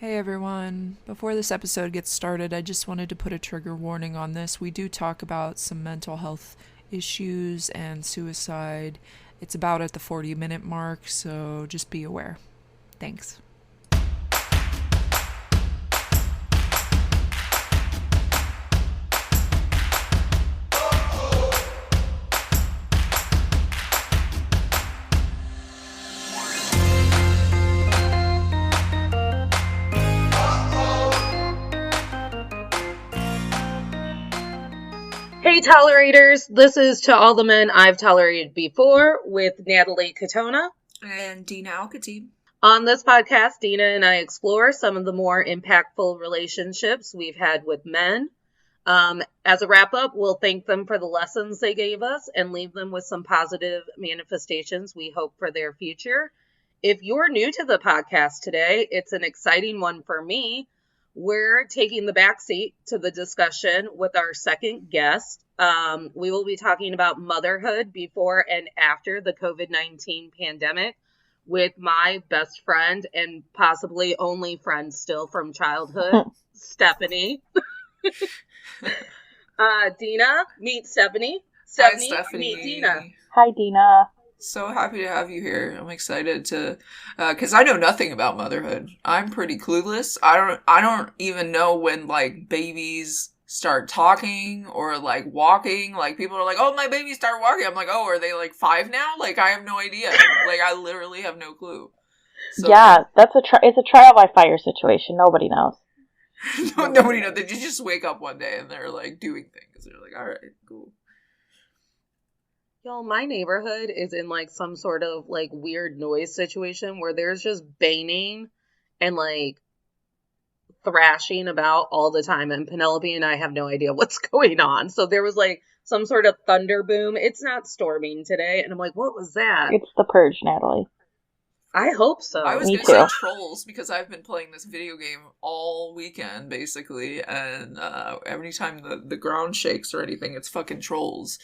Hey everyone. Before this episode gets started, I just wanted to put a trigger warning on this. We do talk about some mental health issues and suicide. It's about at the 40-minute mark, so just be aware. Thanks. Hey tolerators, this is To All the Men I've Tolerated Before with Natalie Katona. And Dina Alcatib. On this podcast, Dina and I explore some of the more impactful relationships we've had with men. As a wrap-up, we'll thank them for the lessons they gave us and leave them with some positive manifestations we hope for their future. If you're new to the podcast today, it's an exciting one for me. We're taking the backseat to the discussion with our second guest. We will be talking about motherhood before and after the COVID-19 pandemic with my best friend and possibly only friend still from childhood, Stephanie. Dina, meet Stephanie. Hi, Stephanie. Meet Dina. Hi, Dina. So happy to have you here. I'm excited to, because I know nothing about motherhood. I'm pretty clueless. I don't even know when like babies start talking or like walking. Like people are like, "Oh, my baby started walking." I'm like, "Oh, are they like 5 now?" Like I have no idea. Like I literally have no clue. So, yeah, it's a trial by fire situation. Nobody knows. Nobody knows. They just wake up one day and they're like doing things. They're like, "All right, cool." Y'all, my neighborhood is in like some sort of like weird noise situation where there's just banging and like thrashing about all the time, and Penelope and I have no idea what's going on. So there was like some sort of thunder boom. It's not storming today, and I'm like, what was that? It's the purge, Natalie. I hope so. I was going to say trolls because I've been playing this video game all weekend, basically, and every time the ground shakes or anything, it's fucking trolls.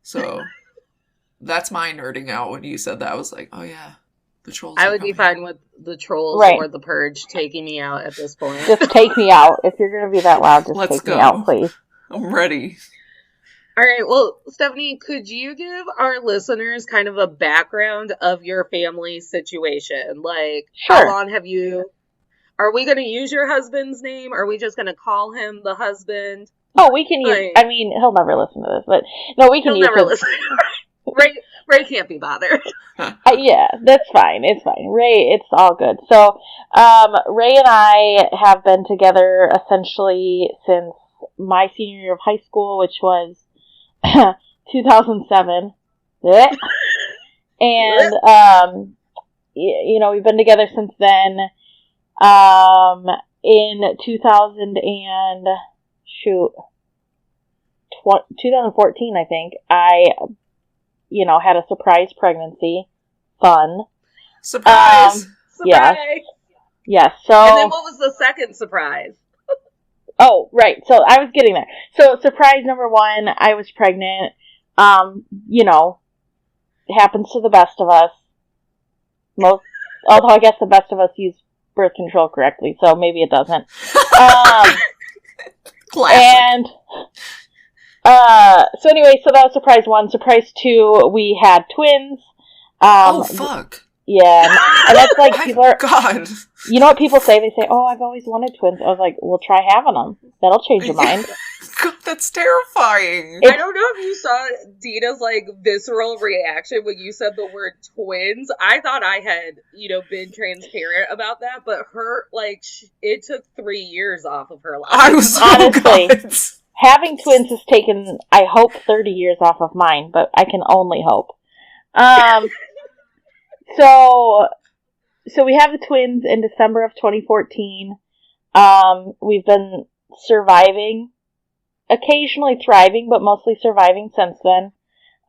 So that's my nerding out when you said that. I was like, oh yeah, the trolls. I would be fine with the trolls or the purge taking me out at this point. Just take me out. If you're going to be that loud, just take me out, please. I'm ready. All right, well, Stephanie, could you give our listeners kind of a background of your family situation? Like, How long have you... Are we going to use your husband's name? Are we just going to call him the husband? Oh, we can use... I mean, he'll never listen to this, but... No, we can use He'll never listen. Ray can't be bothered. Yeah, that's fine. It's fine. Ray, it's all good. So, Ray and I have been together essentially since my senior year of high school, which was 2007. And, you know, we've been together since then. In 2014, I think, I had a surprise pregnancy. Fun. Surprise! Surprise! Yes. So. And then what was the second surprise? Oh, right. So I was getting there. So surprise number 1, I was pregnant. It happens to the best of us. Although I guess the best of us use birth control correctly, so maybe it doesn't. And so anyway, so that was surprise 1. Surprise 2, we had twins. Oh fuck. Yeah, and that's like people are. God. You know what people say? They say, "Oh, I've always wanted twins." I was like, "Well, try having them. That'll change your mind." God, that's terrifying. I don't know if you saw Dina's like visceral reaction when you said the word twins. I thought I had, been transparent about that, but her it took 3 years off of her life. I was honestly having twins has taken, I hope, 30 years off of mine, but I can only hope. So we have the twins in December of 2014. We've been surviving, occasionally thriving, but mostly surviving since then.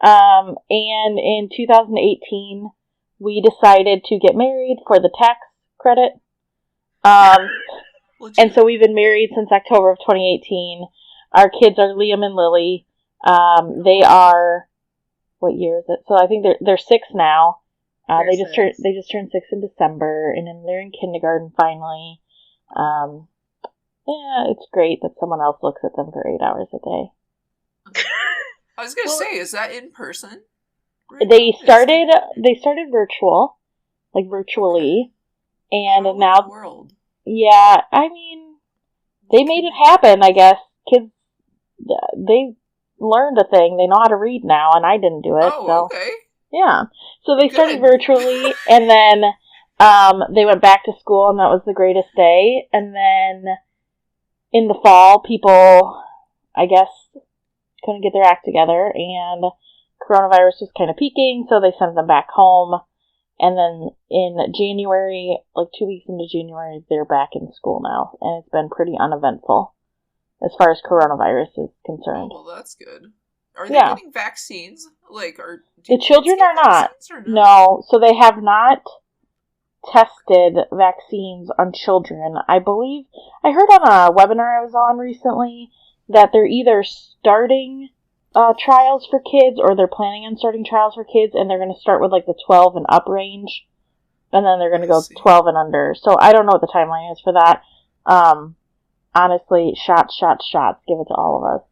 And in 2018, we decided to get married for the tax credit. And so we've been married since October of 2018. Our kids are Liam and Lily. They are, what year is it? So I think they're 6 now. They just turned 6 in December, and then they're in kindergarten finally. Yeah, it's great that someone else looks at them for 8 hours a day. I was gonna say, is that in person? They started virtually, and How in now the world? yeah, I mean, they made it happen. I guess kids, they learned a thing. They know how to read now, and I didn't do it. Oh, so okay. yeah, so they started Good. virtually, and then they went back to school, and that was the greatest day. And then in the fall, people, I guess, couldn't get their act together, and coronavirus was kind of peaking, so they sent them back home. And then in January, like 2 weeks into January, they're back in school now, and it's been pretty uneventful as far as coronavirus is concerned. Oh, well, that's good. Are they Yeah. getting vaccines? Like, The children are not. Or No, so they have not tested vaccines on children. I believe, I heard on a webinar I was on recently that they're either starting trials for kids, or they're planning on starting trials for kids, and they're going to start with like the 12 and up range, and then they're going to go 12 and under. So I don't know what the timeline is for that. Honestly, shots, give it to all of us.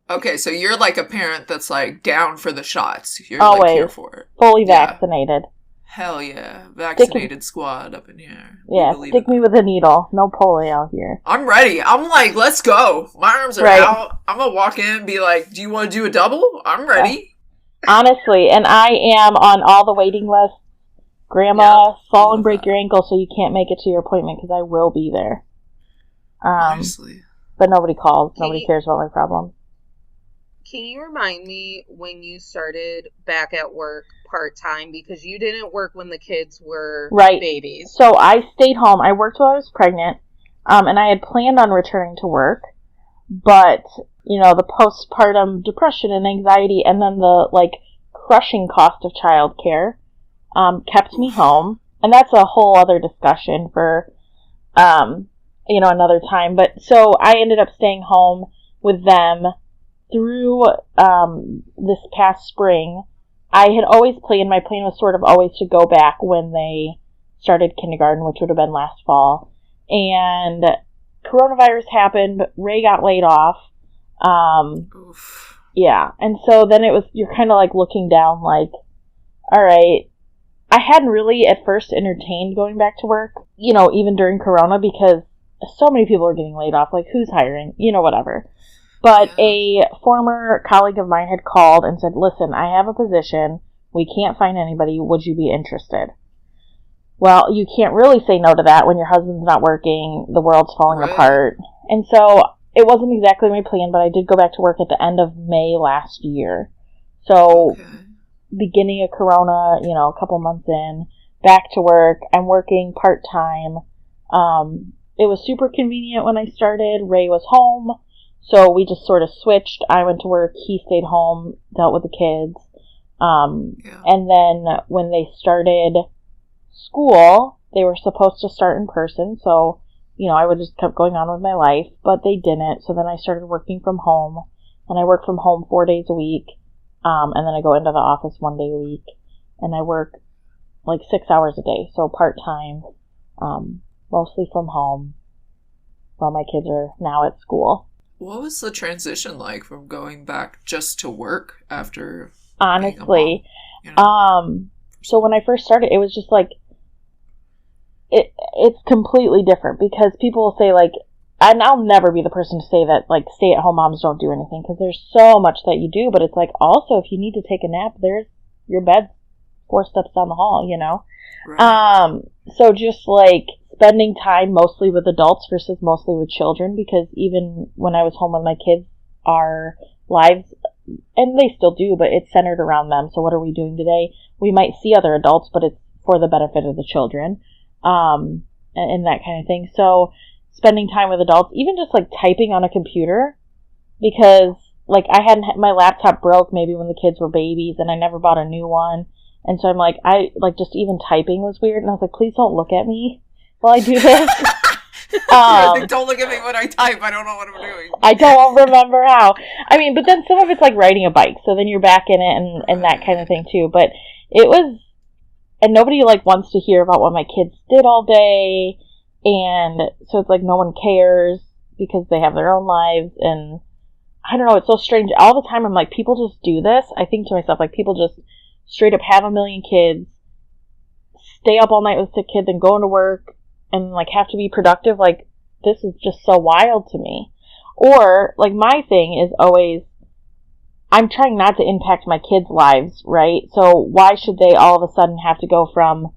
Okay, so you're like a parent that's like down for the shots. You're Always. like here for it. Fully vaccinated. Hell yeah. Vaccinated squad up in here. Yeah, stick me with a needle. No polio here. I'm ready. I'm like, let's go. My arms are out. I'm going to walk in and be like, do you want to do a double? I'm ready. Honestly, and I am on all the waiting lists. Grandma, fall and break your ankle so you can't make it to your appointment, because I will be there. Honestly. But nobody calls. Nobody cares about my problem. Can you remind me when you started back at work part-time? Because you didn't work when the kids were babies. So I stayed home. I worked while I was pregnant, and I had planned on returning to work. But, you know, the postpartum depression and anxiety, and then the, like, crushing cost of childcare kept me home. And that's a whole other discussion for, you know, another time. But so I ended up staying home with them through this past spring. I had always planned, my plan was sort of always to go back when they started kindergarten, which would have been last fall. And coronavirus happened, Ray got laid off. Yeah, and so then it was, you're kind of like looking down like, all right, I hadn't really at first entertained going back to work, you know, even during Corona, because so many people were getting laid off, like who's hiring, you know, whatever. But a former colleague of mine had called and said, listen, I have a position. We can't find anybody. Would you be interested? Well, you can't really say no to that when your husband's not working, the world's falling apart. And so it wasn't exactly my plan, but I did go back to work at the end of May last year. So beginning of Corona, you know, a couple months in, back to work. I'm working part-time. It was super convenient when I started. Ray was home. So we just sort of switched. I went to work. He stayed home, dealt with the kids. And then when they started school, they were supposed to start in person. So, you know, I would just kept going on with my life, but they didn't. So then I started working from home, and I work from home 4 days a week. And then I go into the office 1 day a week, and I work like 6 hours a day. So part-time, mostly from home while my kids are now at school. What was the transition like from going back just to work after? Honestly, you know? So when I first started, it was just like, it's completely different, because people will say like, and I'll never be the person to say that like stay-at-home moms don't do anything, because there's so much that you do, but it's like also if you need to take a nap, there's your bed 4 steps down the hall, you know? So just like spending time mostly with adults versus mostly with children, because even when I was home with my kids, our lives, and they still do, but it's centered around them. So what are we doing today? We might see other adults, but it's for the benefit of the children, and that kind of thing. So spending time with adults, even just like typing on a computer, because like I hadn't, my laptop broke maybe when the kids were babies, and I never bought a new one. And so I'm like, just even typing was weird. And I was like, please don't look at me while I do this. Don't look at me when I type. I don't know what I'm doing. I don't remember how. I mean, but then some of it's like riding a bike. So then you're back in it and that kind of thing too. But it was, and nobody like wants to hear about what my kids did all day. And so it's like no one cares because they have their own lives. And I don't know, it's so strange. All the time I'm like, people just do this. I think to myself, like, people just straight up have a million kids, stay up all night with sick kids and go into work and like have to be productive. Like, this is just so wild to me. Or like, my thing is always, I'm trying not to impact my kids' lives, right? So why should they all of a sudden have to go from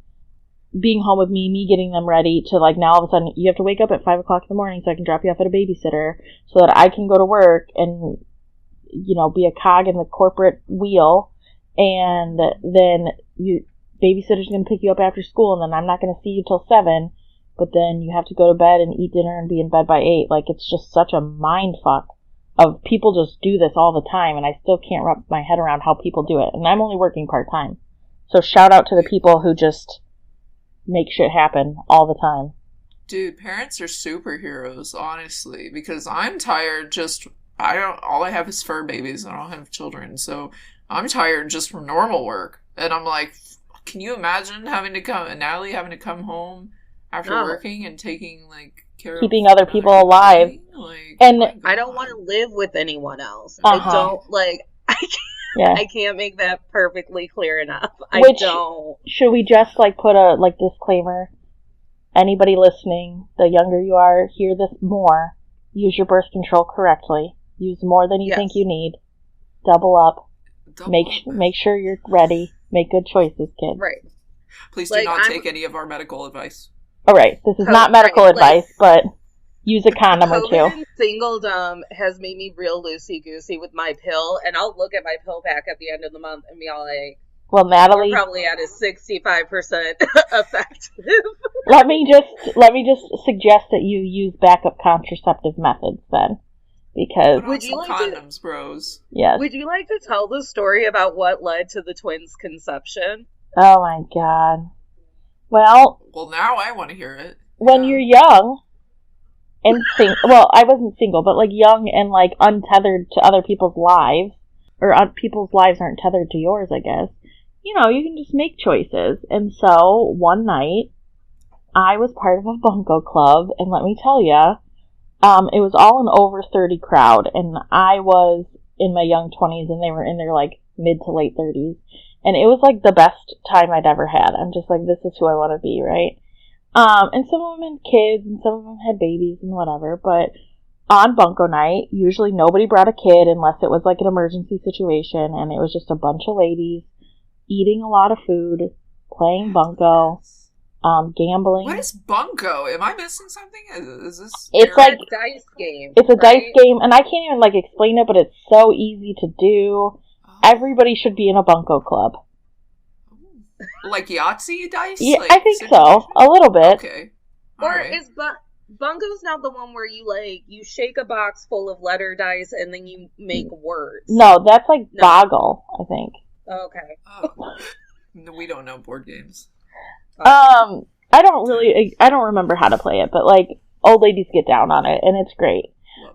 being home with me getting them ready, to like now all of a sudden you have to wake up at 5 o'clock in the morning so I can drop you off at a babysitter so that I can go to work and, you know, be a cog in the corporate wheel, and then babysitter's going to pick you up after school, and then I'm not going to see you till 7, but then you have to go to bed and eat dinner and be in bed by 8. Like, it's just such a mind fuck of people just do this all the time, and I still can't wrap my head around how people do it. And I'm only working part-time. So shout out to the people who just make shit happen all the time. Dude, parents are superheroes, honestly, because I'm tired all I have is fur babies. I don't have children, so I'm tired just from normal work. And I'm like, can you imagine Natalie having to come home after working and taking, like, care keeping of other people alive. Like, and I don't want to live with anyone else. Uh-huh. I don't, like, I can't make that perfectly clear enough. Should we just like put a like disclaimer? Anybody listening, the younger you are, hear this more. Use your birth control correctly. Use more than you think you need. Double up. Make sure you're ready. Make good choices, kids. Right. Please do not take any of our medical advice. All right, this is not medical advice, but use a condom or two. And singledom has made me real loosey-goosey with my pill, and I'll look at my pill pack at the end of the month and be all like, well, Natalie, we're probably at a 65% effective. let me just suggest that you use backup contraceptive methods then, because would you like condoms, bros? Yes. Would you like to tell the story about what led to the twins' conception? Oh my god. Well, now I want to hear it. When you're young and well, I wasn't single, but like young and like untethered to other people's lives, or people's lives aren't tethered to yours, I guess. You know, you can just make choices. And so one night, I was part of a bunco club, and let me tell you, it was all an over 30 crowd, and I was in my young 20s, and they were in their like mid to late 30s, and it was like the best time I'd ever had. I'm just like, this is who I want to be, right? And some of them had kids, and some of them had babies and whatever, but on bunco night, usually nobody brought a kid unless it was like an emergency situation, and it was just a bunch of ladies eating a lot of food, playing bunco, gambling. What is bunco? Am I missing something? Is this? It's like a dice game. It's a dice game, and I can't even like explain it, but it's so easy to do. Everybody should be in a bunco club. Like Yahtzee dice? Yeah, like I think so. A little bit. Okay. Is bunco's not the one where you shake a box full of letter dice and then you make words? No, that's like Boggle, I think. Okay. Oh. No, we don't know board games. I don't remember how to play it, but like old ladies get down on it, and it's great.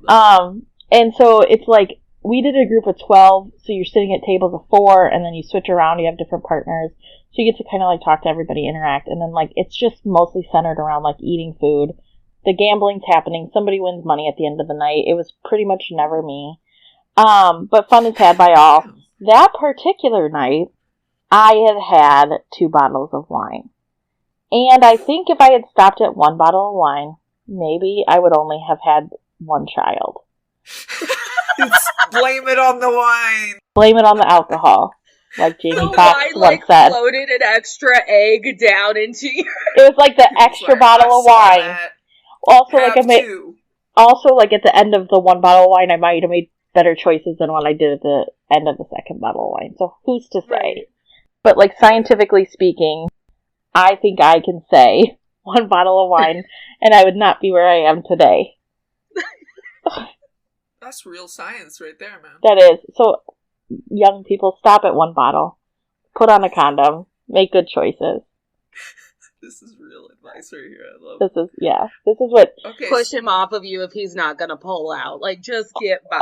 And so it's like, we did a group of 12, so you're sitting at tables of 4, and then you switch around, you have different partners, so you get to kind of like talk to everybody, interact, and then like it's just mostly centered around like eating food. The gambling's happening, somebody wins money at the end of the night. It was pretty much never me. But fun is had by all. That particular night, I had 2 bottles of wine. And I think if I had stopped at 1 bottle of wine, maybe I would only have had 1 child. Blame it on the wine. Blame it on the alcohol, like Jamie Foxx once said. Floated an extra egg down into your... It was like the extra bottle of wine. Also, like at the end of the 1 bottle of wine, I might have made better choices than what I did at the end of the 2nd bottle of wine. So who's to say? Right. But like scientifically speaking, I think I can say 1 bottle of wine, and I would not be where I am today. That's real science right there, man. That is. So, young people, stop at 1 bottle. Put on a condom. Make good choices. This is real advice right here. I love it. This is what... Okay, push him off of you if he's not going to pull out. Like, just get by.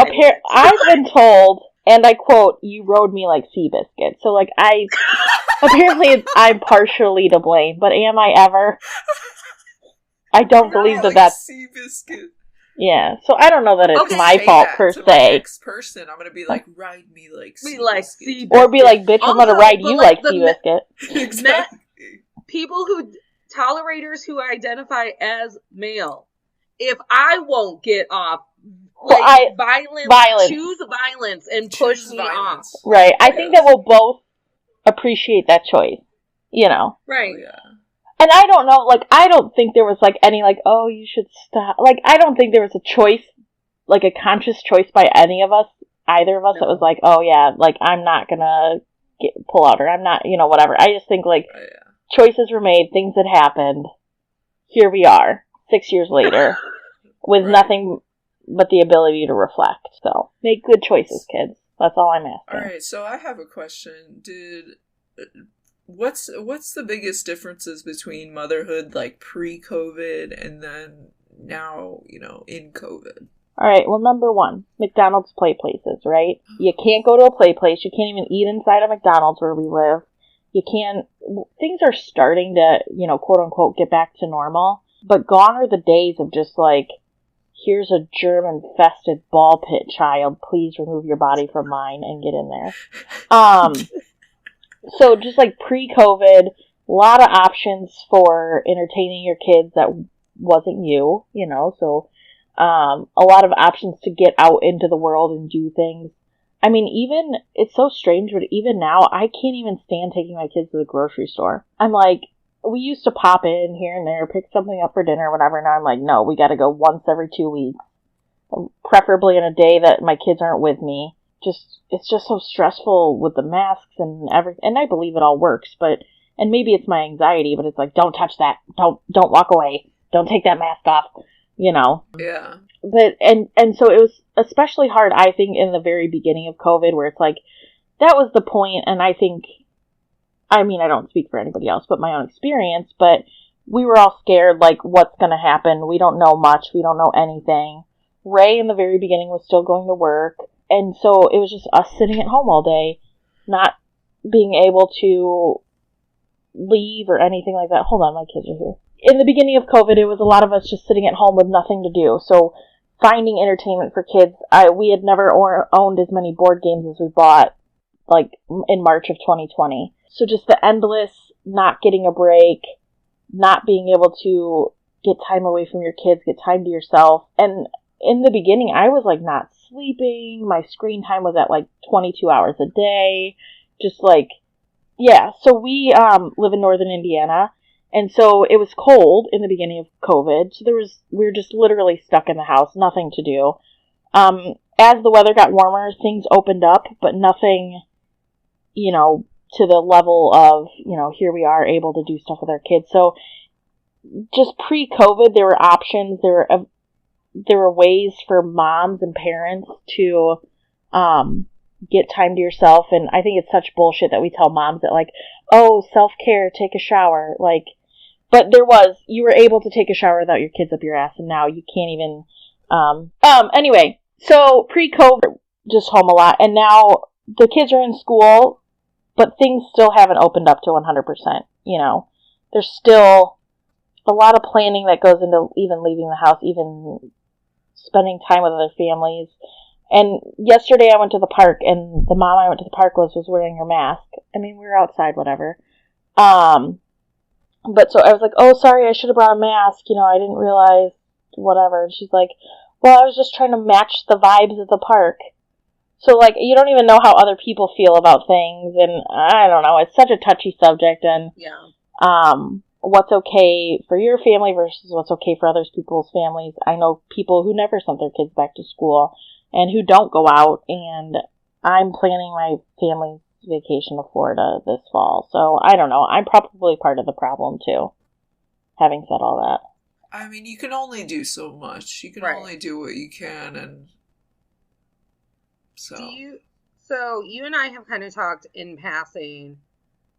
I've been told, and I quote, you rode me like Seabiscuit. So, like, apparently I'm partially to blame, but am I ever? I don't They're believe all that like that's... Seabiscuit. Yeah, so I don't know that it's Okay. my Say fault that per to my se. next person. I'm gonna be like, ride me like We like Seabiscuit. Or be like, bitch, I'm gonna Also, ride but, you like, like the Seabiscuit. Exactly. people who tolerators who identify as male. If I won't get off, like, violence. choose violence and push me violence. off. Right. I think that we'll both appreciate that choice. You know. Right. Oh, yeah. And I don't know, like, I don't think there was, like, any, like, oh, you should stop. Like, I don't think there was a choice, like, a conscious choice by any of us, either of us, that was like, oh, yeah, like, I'm not gonna pull out, or I'm not, you know, whatever. I just think, like, choices were made, things had happened. Here we are, 6 years later, with nothing but the ability to reflect. So, make good choices, kids. That's all I'm asking. Alright, so I have a question. What's the biggest differences between motherhood, like, pre-COVID and then now, you know, in COVID? Alright, well, number one, McDonald's play places, right? You can't go to a play place. You can't even eat inside a McDonald's where we live. You can't... Things are starting to, you know, quote-unquote, get back to normal. But gone are the days of just, like, here's a germ-infested ball pit child. Please remove your body from mine and get in there. So just like pre-COVID, a lot of options for entertaining your kids that wasn't you know, so a lot of options to get out into the world and do things. I mean, even, it's so strange, but even now, I can't even stand taking my kids to the grocery store. I'm like, we used to pop in here and there, pick something up for dinner or whatever, now I'm like, no, we gotta go once every 2 weeks. Preferably in a day that my kids aren't with me. It's just so stressful with the masks and everything. And I believe it all works, and maybe it's my anxiety, but it's like, don't touch that. Don't walk away. Don't take that mask off, you know? Yeah. But, and so it was especially hard, I think, in the very beginning of COVID, where it's like, that was the point, and I think, I mean, I don't speak for anybody else, but my own experience, but we were all scared, like, what's gonna happen? We don't know much. We don't know anything. Ray, in the very beginning, was still going to work. And so it was just us sitting at home all day, not being able to leave or anything like that. Hold on, my kids are here. In the beginning of COVID, it was a lot of us just sitting at home with nothing to do. So finding entertainment for kids, we had never owned as many board games as we bought, like, in March of 2020. So just the endless not getting a break, not being able to get time away from your kids, get time to yourself. And in the beginning, I was, like, not sleeping. My screen time was at, like, 22 hours a day. Just, like, yeah. So we live in northern Indiana, and so it was cold in the beginning of COVID. So we were just literally stuck in the house, nothing to do. As the weather got warmer, things opened up, but nothing, you know, to the level of, you know, here we are able to do stuff with our kids. So just pre-COVID, there were options. There were ways for moms and parents to get time to yourself, and I think it's such bullshit that we tell moms that, like, oh, self-care, take a shower, like, but you were able to take a shower without your kids up your ass, and now you can't even, anyway, so pre-COVID, just home a lot, and now the kids are in school, but things still haven't opened up to 100%, you know, there's still a lot of planning that goes into even leaving the house, even spending time with other families. And yesterday I went to the park, and the mom I went to the park was wearing her mask. I mean, we were outside, whatever. But so I was like, oh, sorry, I should have brought a mask. You know, I didn't realize, whatever. And she's like, well, I was just trying to match the vibes of the park. So, like, you don't even know how other people feel about things, and I don't know. It's such a touchy subject, and what's okay for your family versus what's okay for other people's families. I know people who never sent their kids back to school and who don't go out, and I'm planning my family's vacation to Florida this fall. So, I don't know. I'm probably part of the problem, too, having said all that. I mean, you can only do so much. You can only do what you can, and so... So, you and I have kind of talked in passing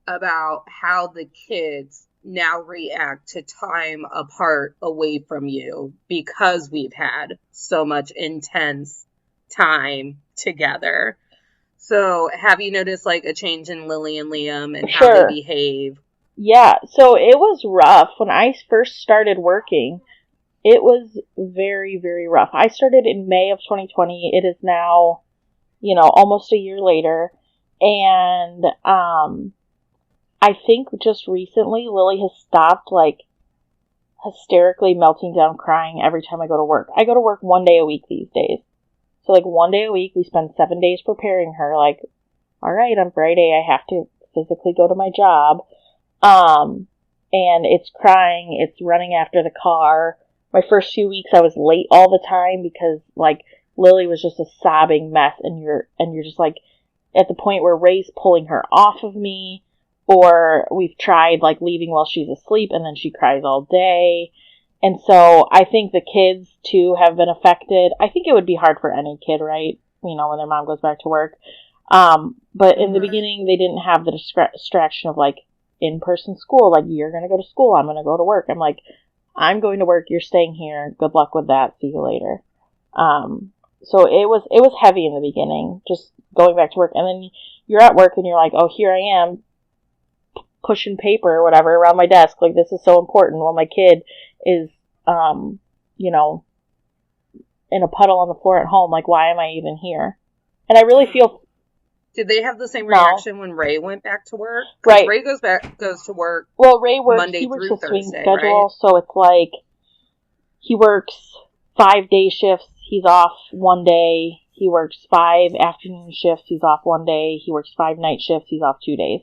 about how the kids now react to time apart away from you because we've had so much intense time together. So have you noticed, like, a change in Lily and Liam and how they behave Yeah, so it was rough. When I first started working, it was very, very rough. I started in May of 2020. It is now, almost a year later. And I think just recently Lily has stopped, like, hysterically melting down crying every time I go to work. I go to work 1 day a week these days. So, like, 1 day a week, we spend 7 days preparing her. Like, all right, on Friday I have to physically go to my job. And it's crying, it's running after the car. My first few weeks I was late all the time because, like, Lily was just a sobbing mess, and you're just, like, at the point where Ray's pulling her off of me, or we've tried, like, leaving while she's asleep, and then she cries all day. And so I think the kids, too, have been affected. I think it would be hard for any kid, right? When their mom goes back to work. But in the beginning, they didn't have the distraction of, like, in-person school. Like, you're going to go to school, I'm going to go to work. I'm like, I'm going to work, you're staying here. Good luck with that. See you later. So it was heavy in the beginning, just going back to work. And then you're at work and you're like, oh, here I am pushing paper or whatever around my desk. Like, this is so important. While my kid is, in a puddle on the floor at home. Like, why am I even here? And I really feel. Did they have the same reaction when Ray went back to work? Right. Ray goes to work. Well, Ray works. Monday he works through a swing Thursday, schedule, right? so it's like he works 5 day shifts. He's off 1 day. He works 5 afternoon shifts. He's off 1 day. He works 5 night shifts. He's off 2 days.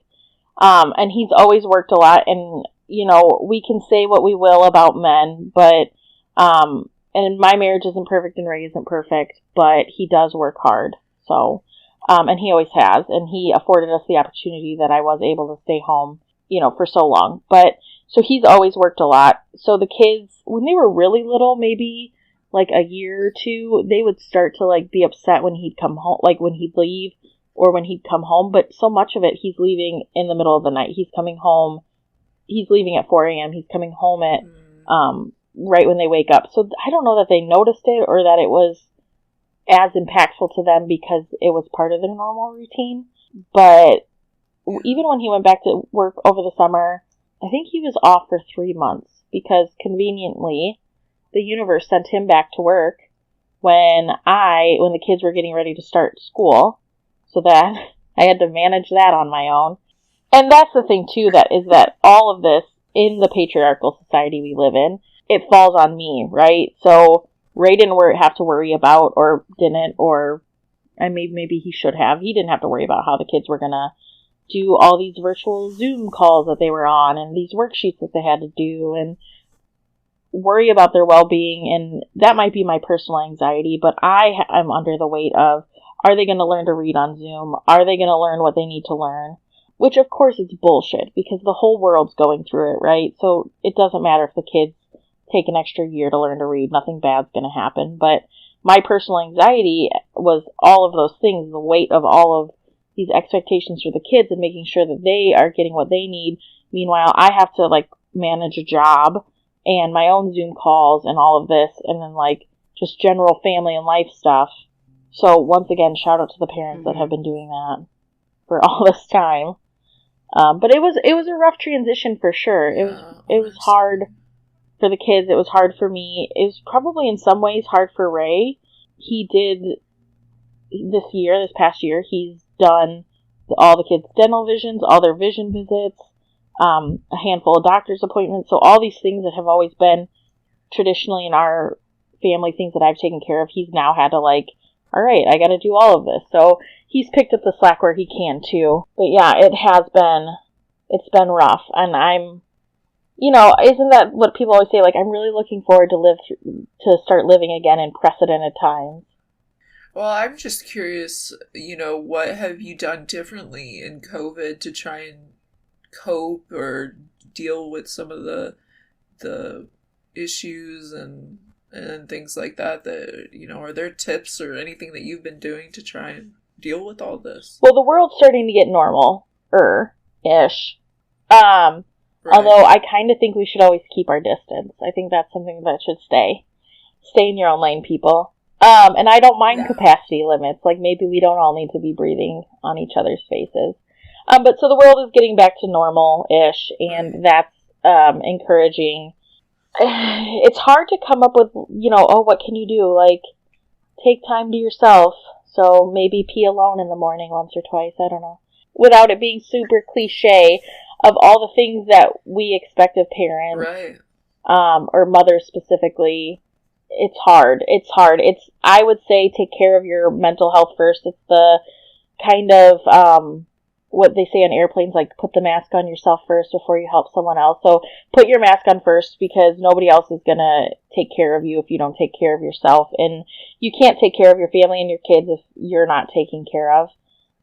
And he's always worked a lot. And we can say what we will about men, but and my marriage isn't perfect and Ray isn't perfect, but he does work hard. So. And he always has, and he afforded us the opportunity that I was able to stay home, for so long. But, so he's always worked a lot. So the kids, when they were really little, maybe like a year or two, they would start to, like, be upset when he'd come home, like when he'd leave or when he'd come home. But so much of it, he's leaving in the middle of the night. He's coming home. He's leaving at 4 a.m. He's coming home at, right when they wake up. So I don't know that they noticed it or that it was as impactful to them because it was part of their normal routine. But even when he went back to work over the summer, I think he was off for 3 months because conveniently the universe sent him back to work when the kids were getting ready to start school, so that I had to manage that on my own. And that's the thing too, that all of this in the patriarchal society we live in, it falls on me, right? So Ray didn't have to worry about, or didn't, or maybe he should have. He didn't have to worry about how the kids were going to do all these virtual Zoom calls that they were on and these worksheets that they had to do and worry about their well-being. And that might be my personal anxiety, but I'm under the weight of, are they going to learn to read on Zoom? Are they going to learn what they need to learn? Which, of course, is bullshit because the whole world's going through it, right? So it doesn't matter if the kids take an extra year to learn to read. Nothing bad's going to happen. But my personal anxiety was all of those things, the weight of all of these expectations for the kids and making sure that they are getting what they need. Meanwhile, I have to, like, manage a job and my own Zoom calls and all of this, and then, like, just general family and life stuff. So once again, shout out to the parents that have been doing that for all this time. But it was a rough transition for sure. It was hard for the kids. It was hard for me. It was probably in some ways hard for Ray. He did this past year, he's done all the kids' dental visions, all their vision visits, a handful of doctor's appointments. So all these things that have always been traditionally in our family, things that I've taken care of, he's now had to, like, all right, I got to do all of this. So he's picked up the slack where he can too. But yeah, it's been rough. And I'm, isn't that what people always say? Like, I'm really looking forward to start living again in precedented times. Well, I'm just curious, what have you done differently in COVID to try and cope or deal with some of the issues and things like that, are there tips or anything that you've been doing to try and deal with all this? Well, the world's starting to get normal-ish. Right. Although I kind of think we should always keep our distance. I think that's something that should stay. Stay in your own lane, people. And I don't mind capacity limits. Like, maybe we don't all need to be breathing on each other's faces. But so the world is getting back to normal-ish, and that's encouraging. It's hard to come up with, what can you do? Like, take time to yourself. So maybe pee alone in the morning once or twice, I don't know. Without it being super cliche of all the things that we expect of parents. Right. Or mothers specifically. It's hard. I would say take care of your mental health first. It's the kind of, what they say on airplanes, like put the mask on yourself first before you help someone else. So put your mask on first, because nobody else is going to take care of you if you don't take care of yourself. And you can't take care of your family and your kids if you're not taking care of,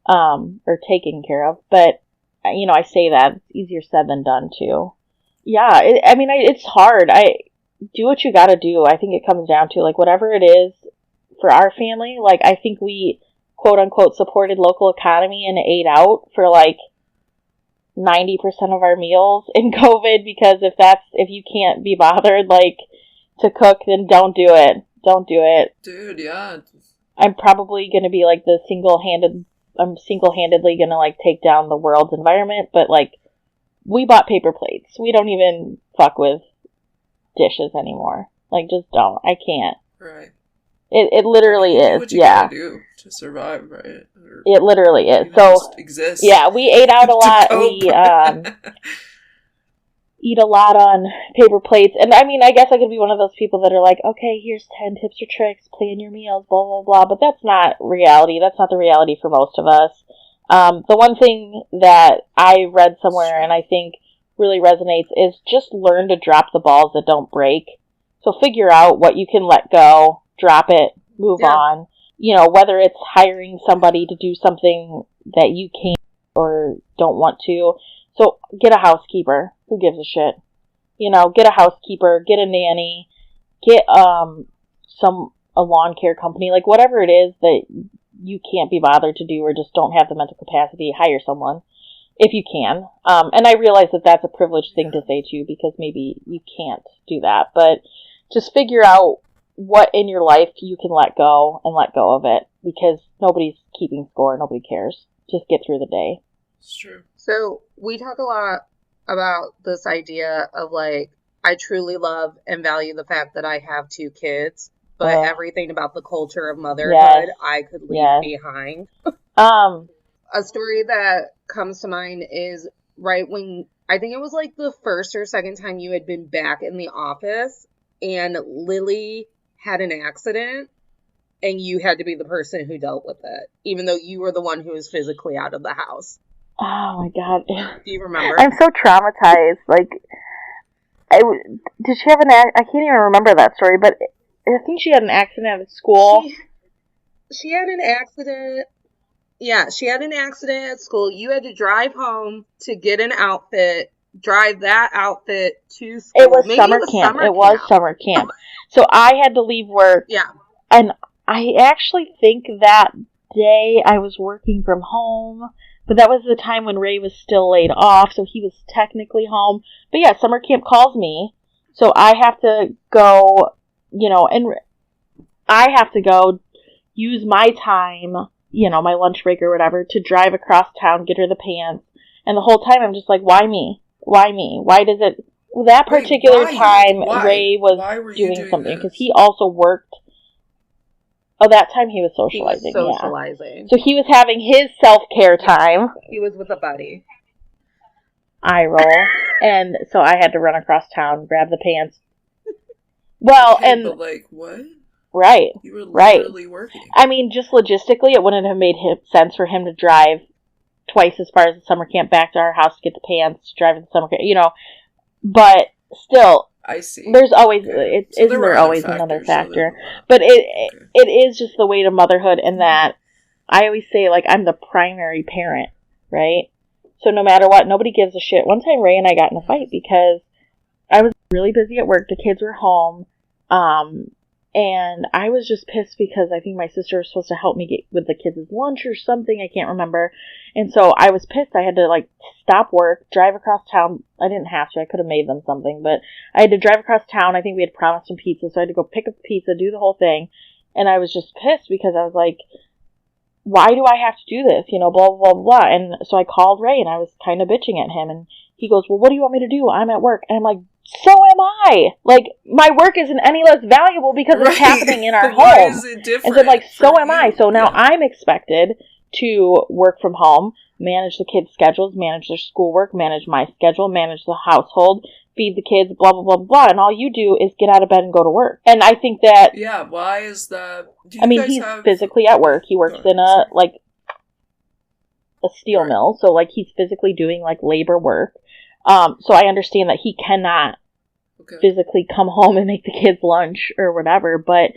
or taken care of. But, I say that, it's easier said than done too. Yeah, it's hard. Do what you gotta do. I think it comes down to, like, whatever it is for our family. Like, I think we, quote unquote, supported local economy and ate out for, like, 90% of our meals in COVID, because if you can't be bothered, like, to cook, then don't do it. Don't do it. Dude, yeah. I'm probably gonna be, like, I'm single-handedly gonna, like, take down the world's environment, but, like, we bought paper plates. We don't even fuck with dishes anymore. Like, just don't. I can't. Right. It literally is. What you gotta do to survive, right? Or it literally is. So just exist. Yeah, we ate out a lot. We eat a lot on paper plates. And I guess I could be one of those people that are like, okay, here's 10 tips or tricks, plan your meals, blah, blah, blah. But that's not reality. That's not the reality for most of us. The one thing that I read somewhere and I think really resonates is just learn to drop the balls that don't break. So figure out what you can let go, drop it, move on. Whether it's hiring somebody to do something that you can't or don't want to. So get a housekeeper. Who gives a shit? Get a housekeeper, get a nanny, get a lawn care company, like whatever it is that you can't be bothered to do or just don't have the mental capacity, hire someone if you can. And I realize that that's a privileged thing to say too, because maybe you can't do that, but just figure out what in your life you can let go and let go of it, because nobody's keeping score. Nobody cares. Just get through the day. It's true. So we talk a lot about this idea of, like, I truly love and value the fact that I have 2 kids, but everything about the culture of motherhood, I could leave behind. A story that comes to mind is right when, I think it was like the first or second time you had been back in the office and Lily had an accident and you had to be the person who dealt with it, even though you were the one who was physically out of the house. Oh my God. Do you remember? I'm so traumatized. Like, did she have I can't even remember that story, but I think she had an accident at school. She had an accident. Yeah, she had an accident at school. You had to drive home to get an outfit, drive that outfit to school. It was summer camp. It was summer camp. So I had to leave work. Yeah. And I actually think that day I was working from home, but that was the time when Ray was still laid off, so he was technically home. But yeah, summer camp calls me, so I have to go, and I have to go use my time, my lunch break or whatever, to drive across town, get her the pants. And the whole time I'm just like, why me? Why me? Why does it... That particular time, Ray was doing something, because he also worked... Oh, that time he was socializing. Yeah. So he was having his self-care time. He was with a buddy. Eye roll. And so I had to run across town, grab the pants. Well, okay, but like, what? Right. You were literally working. Just logistically, it wouldn't have made sense for him to drive twice as far as the summer camp back to our house to get the pants, drive to the summer camp, But still... I see. There's always, isn't there always another factor? But it is just the weight of motherhood, in that I always say, like, I'm the primary parent, right? So no matter what, nobody gives a shit. One time Ray and I got in a fight because I was really busy at work. The kids were home. And I was just pissed because I think my sister was supposed to help me get with the kids' lunch or something. I can't remember. And so I was pissed. I had to, like, stop work, drive across town. I didn't have to. I could have made them something. But I had to drive across town. I think we had promised some pizza. So I had to go pick up the pizza, do the whole thing. And I was just pissed because I was like, why do I have to do this? You know, blah, blah, blah, blah. And so I called Ray and I was kind of bitching at him, and he goes, well, what do you want me to do? I'm at work. And I'm like, so am I. Like, my work isn't any less valuable because it's happening in our home. Why is it different? And so, like, so am I. So now I'm expected to work from home, manage the kids' schedules, manage their schoolwork, manage my schedule, manage the household, feed the kids, blah, blah, blah, blah. And all you do is get out of bed and go to work. And I think that... Yeah, why is that? He's physically at work. He works in a steel mill. So, like, he's physically doing, like, labor work. So I understand that he cannot physically come home and make the kids lunch or whatever, but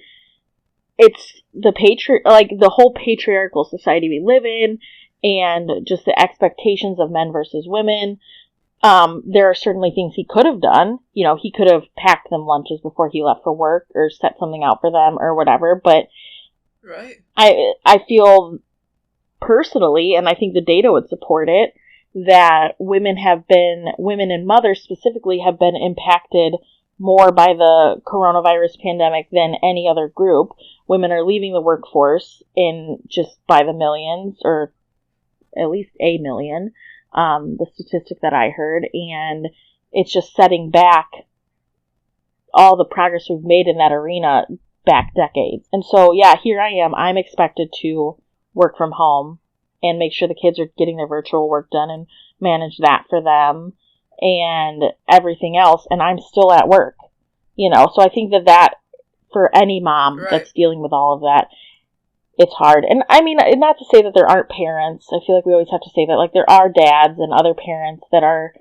it's the whole patriarchal society we live in, and just the expectations of men versus women. There are certainly things he could have done. You know, he could have packed them lunches before he left for work, or set something out for them or whatever, but I feel personally, and I think the data would support it, that women and mothers specifically have been impacted more by the coronavirus pandemic than any other group. Women are leaving the workforce in just by the millions, or at least a million, the statistic that I heard, and it's just setting back all the progress we've made in that arena back decades. And so, yeah, here I am. I'm expected to work from home and make sure the kids are getting their virtual work done and manage that for them and everything else. And I'm still at work, you know? So I think that for any mom that's dealing with all of that, it's hard. And I mean, not to say that there aren't parents. I feel like we always have to say that. Like, there are dads and other parents that are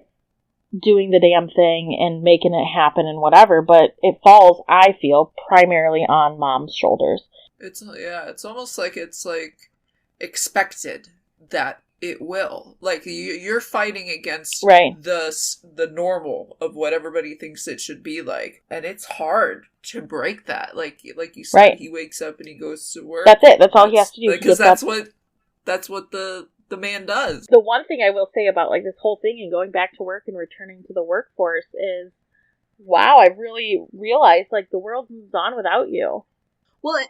doing the damn thing and making it happen and whatever. But it falls, I feel, primarily on mom's shoulders. It's almost like it's like expected that it will. Like, you're fighting against the normal of what everybody thinks it should be like, and it's hard to break that. Like you said, he wakes up and he goes to work. That's it. That's all he has to do. Because that's what the man does. The one thing I will say about, like, this whole thing and going back to work and returning to the workforce is, wow, I've really realized, like, the world moves on without you. Well,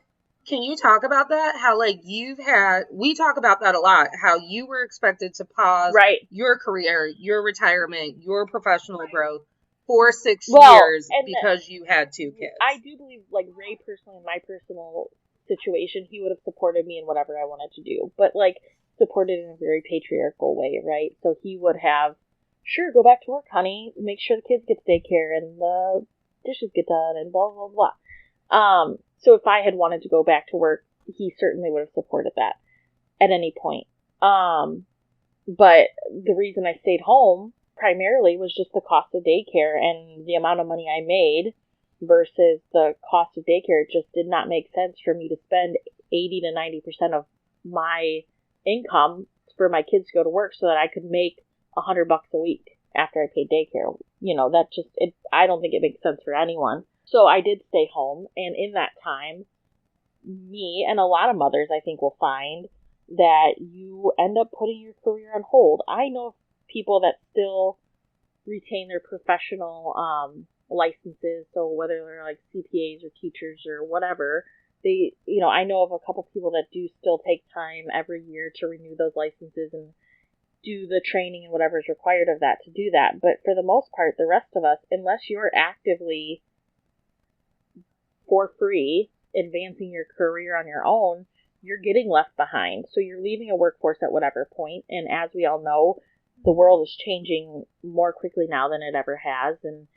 can you talk about that? How, like, we talk about that a lot, how you were expected to pause your career, your retirement, your professional growth for 6 years because you had 2 kids. I do believe, like, Ray personally, in my personal situation, he would have supported me in whatever I wanted to do, but, like, supported in a very patriarchal way, right? So he would have, sure, go back to work, honey, make sure the kids get to daycare and the dishes get done and blah, blah, blah. So if I had wanted to go back to work, he certainly would have supported that at any point. But the reason I stayed home primarily was just the cost of daycare and the amount of money I made versus the cost of daycare. It just did not make sense for me to spend 80 to 90% of my income for my kids to go to work so that I could make $100 a week after I paid daycare. You know, I don't think it makes sense for anyone. So I did stay home, and in that time, me and a lot of mothers, I think, will find that you end up putting your career on hold. I know of people that still retain their professional licenses, so whether they're like CPAs or teachers or whatever, I know of a couple people that do still take time every year to renew those licenses and do the training and whatever is required of that to do that. But for the most part, the rest of us, unless you're actively for free advancing your career on your own, you're getting left behind. So you're leaving a workforce at whatever point, and as we all know, the world is changing more quickly now than it ever has, and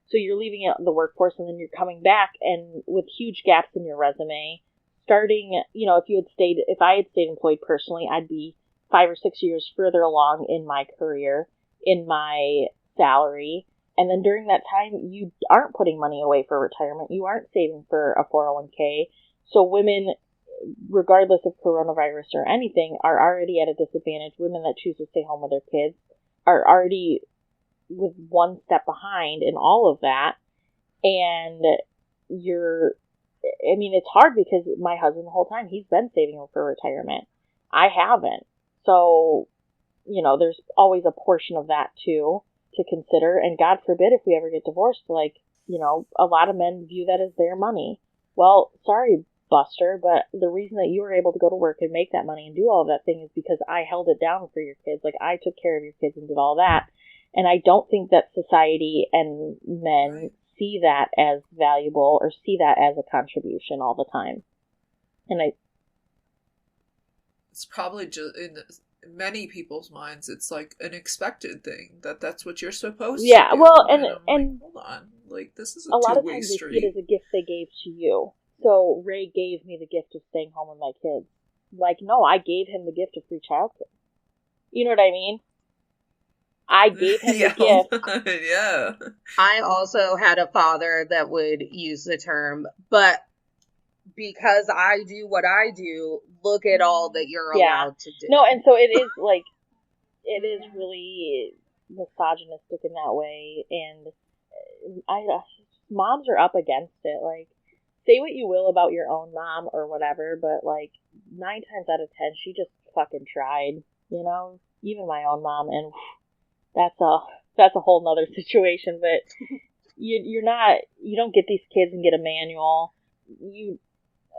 so you're leaving the workforce, and then you're coming back and with huge gaps in your resume, starting, if I had stayed employed personally, I'd be 5 or 6 years further along in my career, in my salary. And then during that time, you aren't putting money away for retirement. You aren't saving for a 401k. So women, regardless of coronavirus or anything, are already at a disadvantage. Women that choose to stay home with their kids are already with one step behind in all of that. And it's hard because my husband the whole time, he's been saving for retirement. I haven't. So, there's always a portion of that too to consider, and God forbid if we ever get divorced, a lot of men view that as their money. Well, sorry, buster, but the reason that you were able to go to work and make that money and do all of that thing is because I held it down for your kids. Like, I took care of your kids and did all that. And I don't think that society and men see that as valuable or see that as a contribution all the time. And it's probably just in many people's minds, it's like an expected thing that's what you're supposed to do. Yeah, well, and like, hold on, like, this is a lot of two-way times street. they see it as a gift they gave to you. So Ray gave me the gift of staying home with my kids. Like, no, I gave him the gift of free childcare. You know what I mean? I gave him the gift. Yeah. I also had a father that would use the term, but because I do what I do, look at all that you're allowed to do. No, and so it is like, it is really misogynistic in that way, and moms are up against it. Like, say what you will about your own mom or whatever, but like 9 times out of 10, she just fucking tried, you know? Even my own mom, and that's a whole nother situation, but you don't get these kids and get a manual.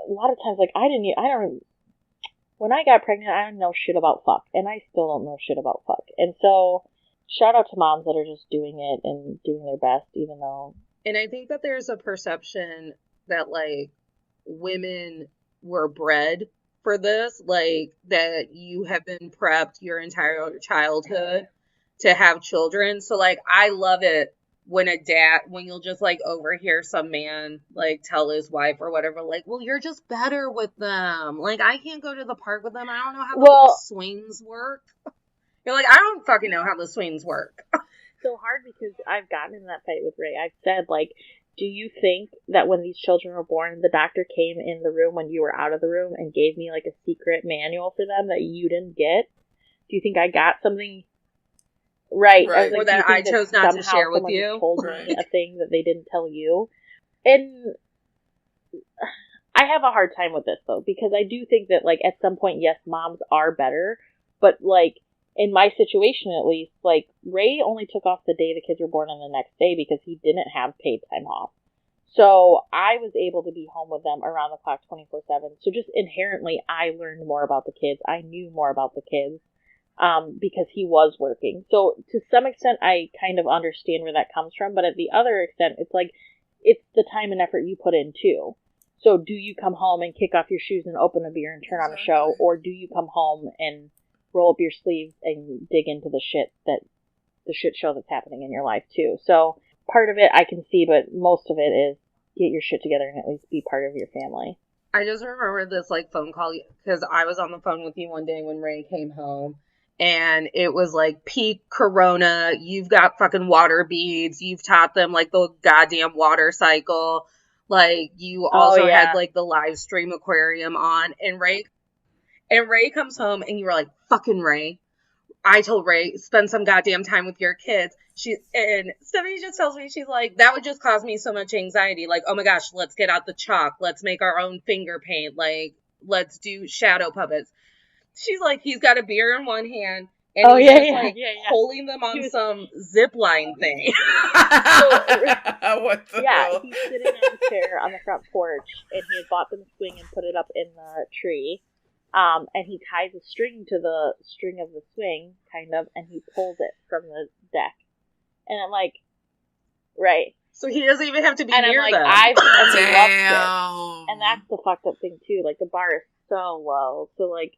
A lot of times, like, when I got pregnant, I didn't know shit about fuck, and I still don't know shit about fuck. And so, shout out to moms that are just doing it and doing their best, even though. And I think that there's a perception that, like, women were bred for this, like, that you have been prepped your entire childhood to have children. So, like, I love it when you'll just, like, overhear some man, like, tell his wife or whatever, like, well, you're just better with them. Like, I can't go to the park with them. I don't know how the swings work. You're like, I don't fucking know how the swings work. So hard because I've gotten in that fight with Ray. I've said, like, do you think that when these children were born, the doctor came in the room when you were out of the room and gave me, like, a secret manual for them that you didn't get? Do you think I got something? Right. Like, or that I chose not to share with you? Told me a thing that they didn't tell you. And I have a hard time with this, though, because I do think that, like, at some point, yes, moms are better, but, like, in my situation, at least, like, Ray only took off the day the kids were born and the next day because he didn't have paid time off. So I was able to be home with them around the clock 24/7. So just inherently, I learned more about the kids. I knew more about the kids because he was working. So to some extent, I kind of understand where that comes from. But at the other extent, it's like, it's the time and effort you put in, too. So do you come home and kick off your shoes and open a beer and turn on a show? Or do you come home and roll up your sleeves and dig into the shit show that's happening in your life too? So part of it I can see, but most of it is get your shit together and at least be part of your family. I just remember this, like, phone call because I was on the phone with you one day when Ray came home, and it was like peak corona. You've got fucking water beads. You've taught them, like, the goddamn water cycle. Like, you also had, like, the live stream aquarium on, and Ray comes home, and you were like, fucking Ray. I told Ray, spend some goddamn time with your kids. And Stephanie just tells me, she's like, that would just cause me so much anxiety. Like, oh my gosh, let's get out the chalk. Let's make our own finger paint. Like, let's do shadow puppets. She's like, he's got a beer in one hand, and holding them on some zip line thing. What the hell? He's sitting on a chair on the front porch, and he had bought them a swing and put it up in the tree. And he ties a string to the string of the swing, kind of, and he pulls it from the deck. And I'm like, right. So he doesn't even have to be near them. And I love it. And that's the fucked up thing, too. Like, the bar is so low. So, like,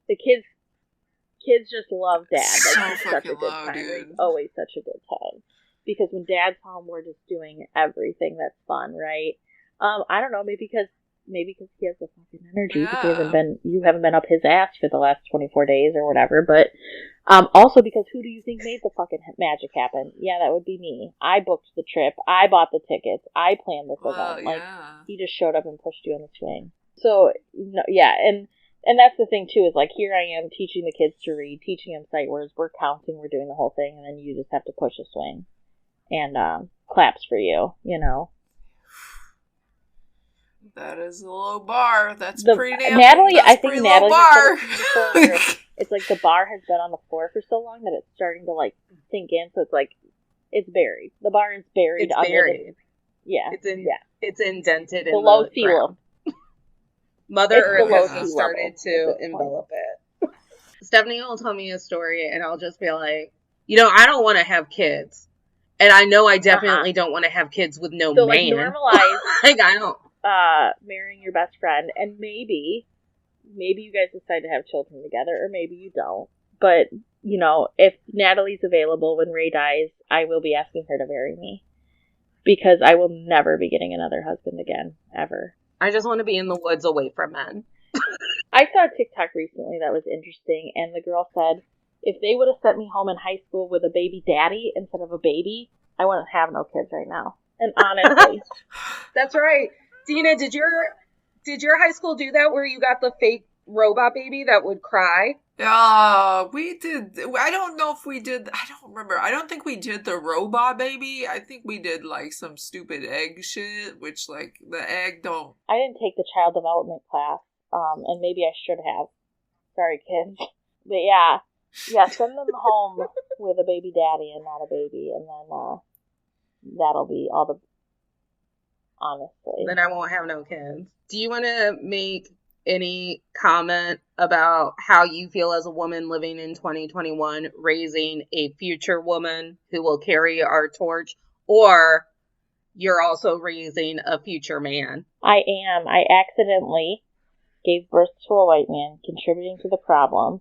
the kids just love Dad. Like, it's such a good time. It's always such a good time. Because when Dad's home, we're just doing everything that's fun, right? I don't know, maybe because he has the fucking energy, because you haven't been up his ass for the last 24 days or whatever, but also because who do you think made the fucking magic happen? Yeah, that would be me. I booked the trip, I bought the tickets, I planned this event. Like, he just showed up and pushed you in the swing. So, and that's the thing too, is like, here I am teaching the kids to read, teaching them sight words, we're counting, we're doing the whole thing, and then you just have to push a swing. And claps for you, you know. That is a low bar. That's pretty damn. Natalie, I think Natalie bar. It's like the bar has been on the floor for so long that it's starting to, like, sink in. So it's like, it's buried. The bar is buried. It's buried. Yeah. It's indented below sea level. Mother It's Earth below has sea just level started at to this point. envelop it. Stephanie will tell me a story, and I'll just be like, you know, I don't want to have kids. And I know I definitely don't want to have kids with no So, man. like, normalize Like, I don't. marrying your best friend, and maybe you guys decide to have children together, or maybe you don't. But, you know, if Natalie's available when Ray dies, I will be asking her to marry me. Because I will never be getting another husband again, ever. I just want to be in the woods away from men. I saw a TikTok recently that was interesting, and the girl said, if they would have sent me home in high school with a baby daddy instead of a baby, I wouldn't have no kids right now. And honestly. That's right. Dina, did your high school do that where you got the fake robot baby that would cry? We did. I don't know if we did. I don't remember. I don't think we did the robot baby. I think we did like some stupid egg shit, which like the egg don't. I didn't take the child development class, and maybe I should have. Sorry, kids. But yeah, send them home with a baby daddy and not a baby, and then that'll be all the. Honestly, Then I won't have no kids. Do you want to make any comment about how you feel as a woman living in 2021, raising a future woman who will carry our torch, or you're also raising a future man? I am. I accidentally gave birth to a white man, contributing to the problem.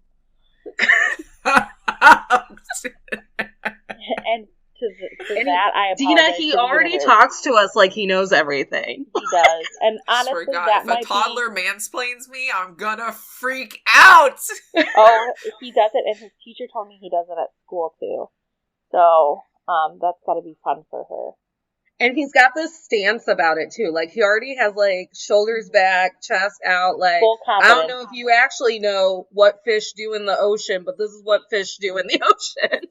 And to that, I apologize. Dina, he already talks to us like he knows everything. He does. And honestly, that if might a toddler mansplains me, I'm gonna freak out. Oh, he does it, and his teacher told me he does it at school too. So, that's got to be fun for her. And he's got this stance about it too. Like, he already has like shoulders back, chest out. Like, full confidence. I don't know if you actually know what fish do in the ocean, but this is what fish do in the ocean.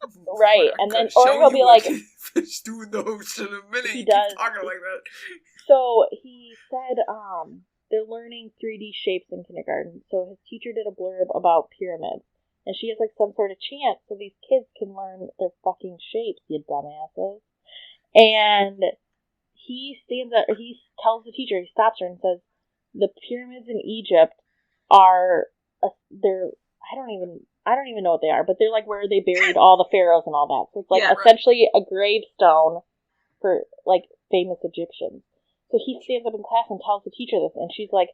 Right. And then, or he'll be like, fish do in the ocean in a minute. He You does. keep talking like that. So he said, they're learning 3D shapes in kindergarten. So his teacher did a blurb about pyramids. And she has like some sort of chant so these kids can learn their fucking shapes, you dumbasses. And he tells the teacher, he stops her and says, the pyramids in Egypt are, I don't even know what they are, but they're like where they buried all the pharaohs and all that. So it's like essentially a gravestone for like famous Egyptians. So he stands up in class and tells the teacher this, and she's like,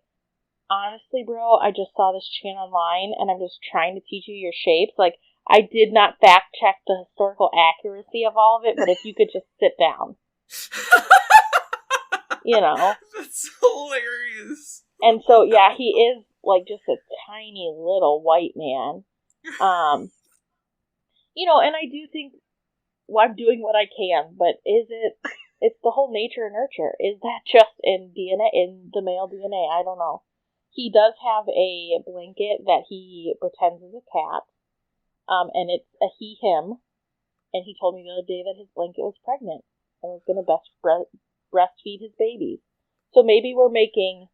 honestly, bro, I just saw this chant online, and I'm just trying to teach you your shapes. Like, I did not fact check the historical accuracy of all of it, but if you could just sit down. You know. That's hilarious. And so, yeah, he is, like, just a tiny little white man. You know, and I do think, well, I'm doing what I can, but it's the whole nature and nurture. Is that just in DNA, in the male DNA? I don't know. He does have a blanket that he pretends is a cat, and it's a he-him, and he told me the other day that his blanket was pregnant and was going to breastfeed his babies. So maybe we're making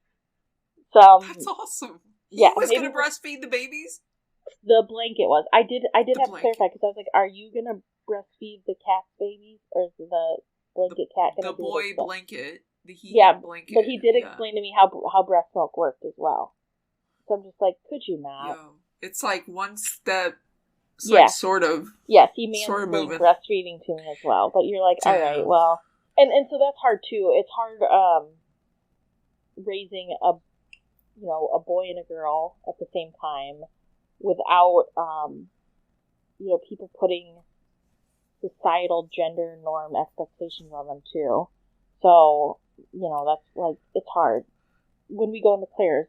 some... That's awesome. Yeah, he was going to breastfeed the babies? The blanket was. I did have to blanket. clarify, because I was like, are you going to breastfeed the cat's babies, or is the blanket cat going to the boy blanket? The blanket. But he did explain to me how breast milk worked as well. So I'm just like, could you not? Yo, it's like one step. It's like sort of. Yes, he sort of moving. Breastfeeding to me as well. But you're like, all right, well, and so that's hard too. It's hard raising a boy and a girl at the same time without people putting societal gender norm expectations on them too. So, that's like, it's hard. When we go into Claire's,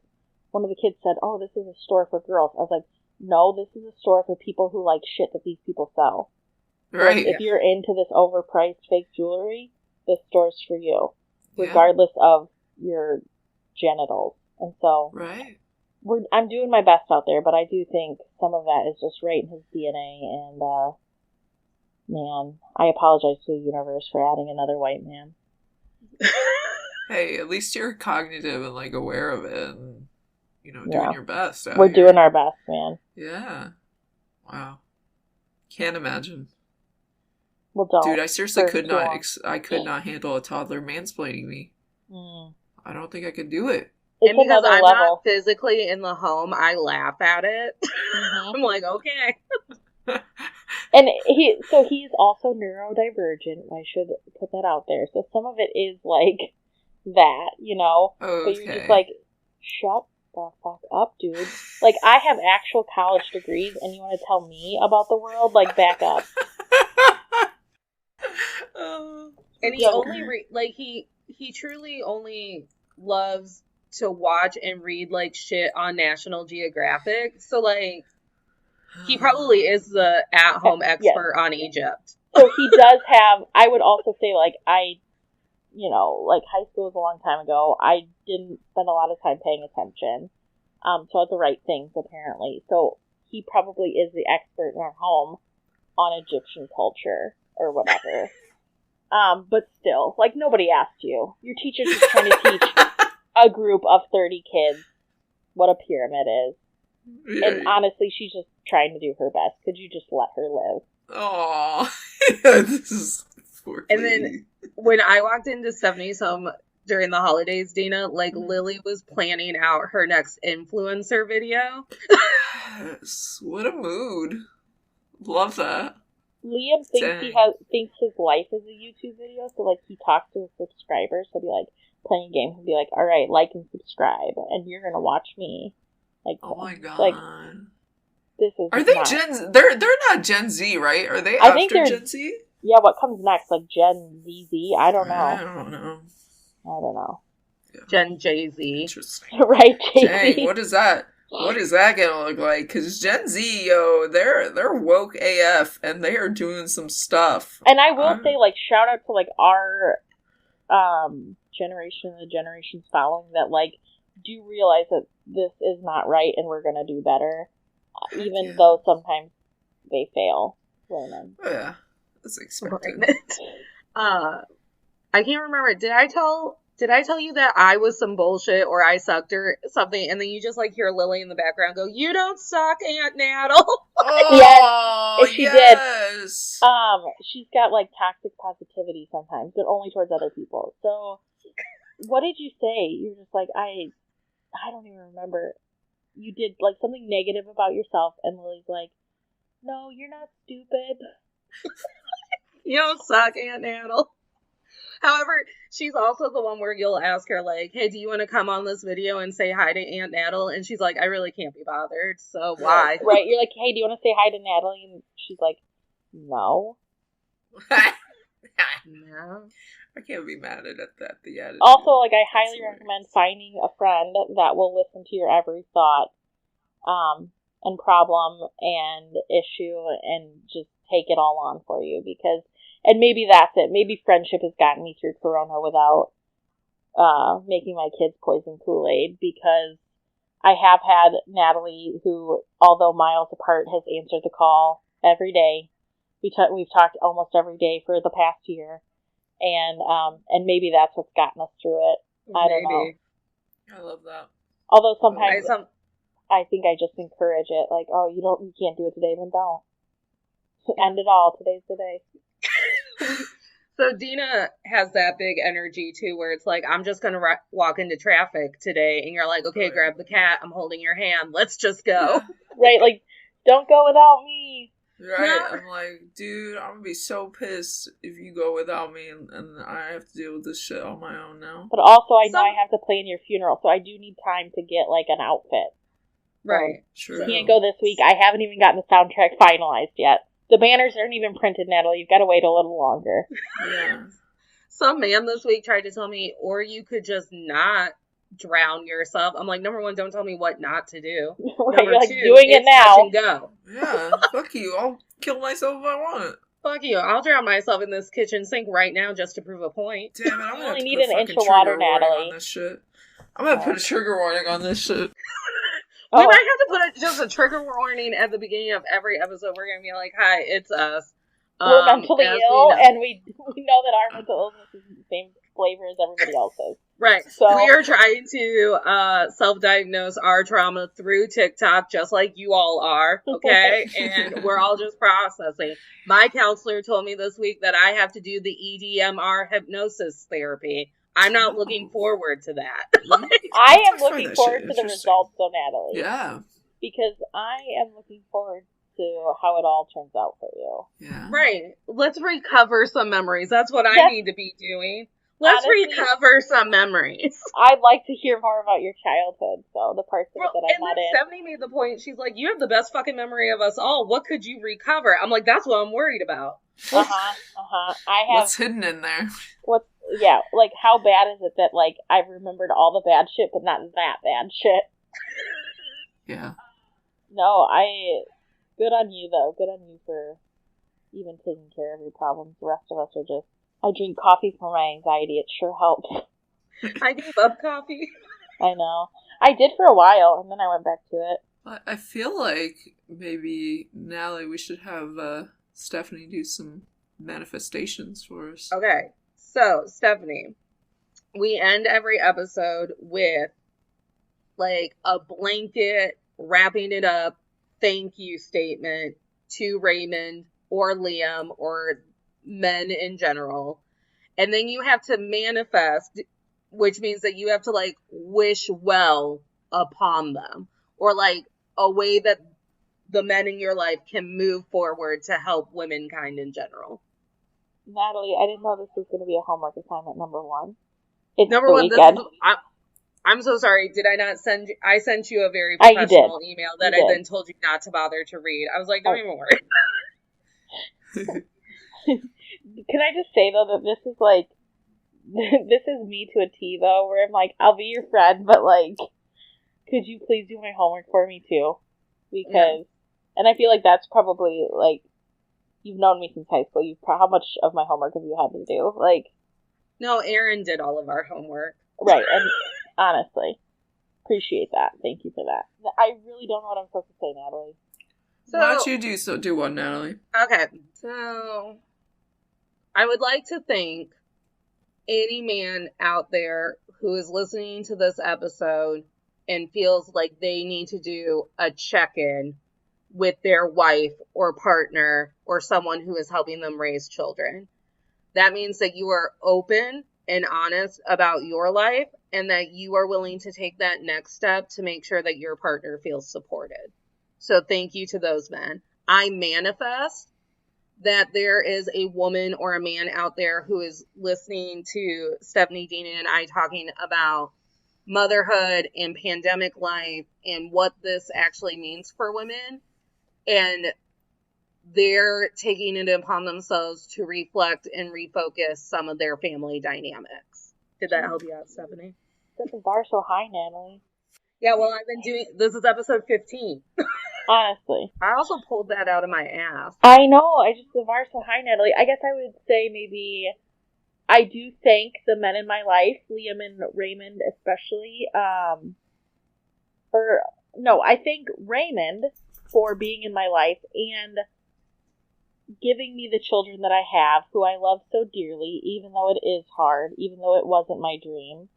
one of the kids said, oh, this is a store for girls. I was like, no, this is a store for people who like shit that these people sell. Right. If you're into this overpriced fake jewelry, this store's for you, regardless of your genitals. And so, right. I'm doing my best out there, but I do think some of that is just right in his DNA. And, man, I apologize to the universe for adding another white man. Hey, at least you're cognitive and like aware of it, and doing your best. We're doing our best, man. Yeah. Wow. Can't imagine. Well, don't. Dude, I seriously could not. I could not handle a toddler mansplaining me. I don't think I could do it. It's And because another I'm level. not physically in the home, I laugh at it. Mm-hmm. I'm like, okay. And he's also neurodivergent. I should put that out there. So some of it is like that, you know? Okay. But you're just like, shut the fuck up, dude. Like, I have actual college degrees, and you want to tell me about the world? Like, back up. And he only he truly only loves to watch and read like shit on National Geographic. So like he probably is the at-home expert on Egypt. So he does have, I would also say, like, like, high school was a long time ago. I didn't spend a lot of time paying attention. So I had the right things, apparently. So he probably is the expert in our home on Egyptian culture or whatever. But still, like, nobody asked you. Your teacher's just trying to teach a group of 30 kids what a pyramid is. Yeah. And honestly, she's just trying to do her best. Could you just let her live? Aww. This is poor And then when I walked into 70's home during the holidays, Dina, like, Lily was planning out her next influencer video. Yes. What a mood. Love that. Liam thinks his life is a YouTube video, so, like, he talks to his subscribers. He'll be, like, playing a game. He'll be like, all right, like and subscribe, and you're gonna watch me. Like, oh my god. Like, this is Are they Gen... They're not Gen Z, right? Are they after Gen Z? Yeah, what comes next? Like, Gen ZZ? I don't know. I don't know. Yeah. Gen Jay-Z. Interesting. Right, Jay-Z. Dang, what is that? What is that gonna look like? Because Gen Z, yo, they're woke AF, and they are doing some stuff. And I will say, like, shout out to, like, our generation and the generations following that, like, do realize that this is not right and we're gonna do better. Even though sometimes they fail. Learning. Oh, yeah. That's expected. I can't remember. Did I tell you that I was some bullshit or I sucked or something, and then you just like hear Lily in the background go, "You don't suck, Aunt Natal." Oh, yes, she did. She's got like toxic positivity sometimes, but only towards other people. So, what did you say? You're just like, I don't even remember. You did like something negative about yourself, and Lily's like, "No, you're not stupid. You don't suck, Aunt Natal." However, she's also the one where you'll ask her, like, hey, do you want to come on this video and say hi to Aunt Natal? And she's like, I really can't be bothered, so why? Right, you're like, hey, do you want to say hi to Natalie? And she's like, no. No. I can't be mad at that. The attitude. Also, like, I highly recommend finding a friend that will listen to your every thought and problem and issue and just take it all on for you, because... And maybe that's it. Maybe friendship has gotten me through Corona without making my kids poison Kool-Aid, because I have had Natalie, who, although miles apart, has answered the call every day. We've talked almost every day for the past year, and maybe that's what's gotten us through it. I don't know. I love that. Although sometimes I think I just encourage it, like, oh, you can't do it today, then don't. End it all. Today's the day. So Dina has that big energy too, where it's like, I'm just gonna walk into traffic today, and you're like, okay, grab the cat, I'm holding your hand, let's just go. Right, like, don't go without me. Right, yeah. I'm like, dude, I'm gonna be so pissed if you go without me, and I have to deal with this shit on my own now. But also, I know I have to plan your funeral, so I do need time to get, like, an outfit. Right. True. Can't go this week. I haven't even gotten the soundtrack finalized yet. The banners aren't even printed, Natalie. You've got to wait a little longer. Yeah. Some man this week tried to tell me, or you could just not drown yourself. I'm like, number one, don't tell me what not to do. Right, Number you're like, two, doing it now. Touch and go. Yeah, fuck you. I'll kill myself if I want. Fuck you. I'll drown myself in this kitchen sink right now just to prove a point. Damn it, I'm gonna need an inch of water, Natalie. On this shit. I'm gonna put a trigger warning on this shit. We might have to put just a trigger warning at the beginning of every episode. We're going to be like, hi, it's us. We're mentally ill, and we know that our mental illness is the same flavor as everybody else's. Right. So we are trying to self-diagnose our trauma through TikTok, just like you all are, okay? And we're all just processing. My counselor told me this week that I have to do the EDMR hypnosis therapy. I'm not looking forward to that. I am looking forward to the results, though, Natalie. Yeah. Because I am looking forward to how it all turns out for you. Yeah. Right. Let's recover some memories. That's what I need to be doing. Let's recover some memories. I'd like to hear more about your childhood, so the parts of it that I'm not in. Stephanie made the point, she's like, you have the best fucking memory of us all. What could you recover? I'm like, that's what I'm worried about. I have... What's hidden in there? Yeah, like, how bad is it that, like, I've remembered all the bad shit, but not that bad shit? Yeah. No, good on you, though. Good on you for even taking care of your problems. The rest of us are just... I drink coffee for my anxiety. It sure helps. I gave up coffee. I know. I did for a while, and then I went back to it. I feel like maybe, Natalie, we should have Stephanie do some manifestations for us. Okay. So, Stephanie, we end every episode with, like, a blanket, wrapping it up, thank you statement to Raymond or Liam or men in general. And then you have to manifest, which means that you have to, like, wish well upon them. Or, like, a way that the men in your life can move forward to help womankind in general. Natalie, I didn't know this was going to be a homework assignment, number one. It's number the one, weekend. I'm so sorry. Did I not send you? I sent you a very professional email that I then told you not to bother to read. I was like, don't even worry. Can I just say, though, that this is, like, this is me to a T, though, where I'm like, I'll be your friend, but, like, could you please do my homework for me, too? Because, and I feel like that's probably, like, you've known me since high school. How much of my homework have you had to do? Like, no, Erin did all of our homework. Right, and honestly, appreciate that. Thank you for that. I really don't know what I'm supposed to say, Natalie. So, why don't you do one, Natalie? Okay, so I would like to thank any man out there who is listening to this episode and feels like they need to do a check-in with their wife or partner or someone who is helping them raise children. That means that you are open and honest about your life and that you are willing to take that next step to make sure that your partner feels supported. So thank you to those men. I manifest that there is a woman or a man out there who is listening to Stephanie, Dina, and I talking about motherhood and pandemic life and what this actually means for women. And they're taking it upon themselves to reflect and refocus some of their family dynamics. Did that help you out, Stephanie? Set the bar so high, Natalie. Yeah, well, I've been doing, this is episode 15. Honestly. I also pulled that out of my ass. I know, the bar so high, Natalie. I guess I would say maybe, I do thank the men in my life, Liam and Raymond especially, I thank Raymond for being in my life and giving me the children that I have, who I love so dearly, even though it is hard, even though it wasn't my dream.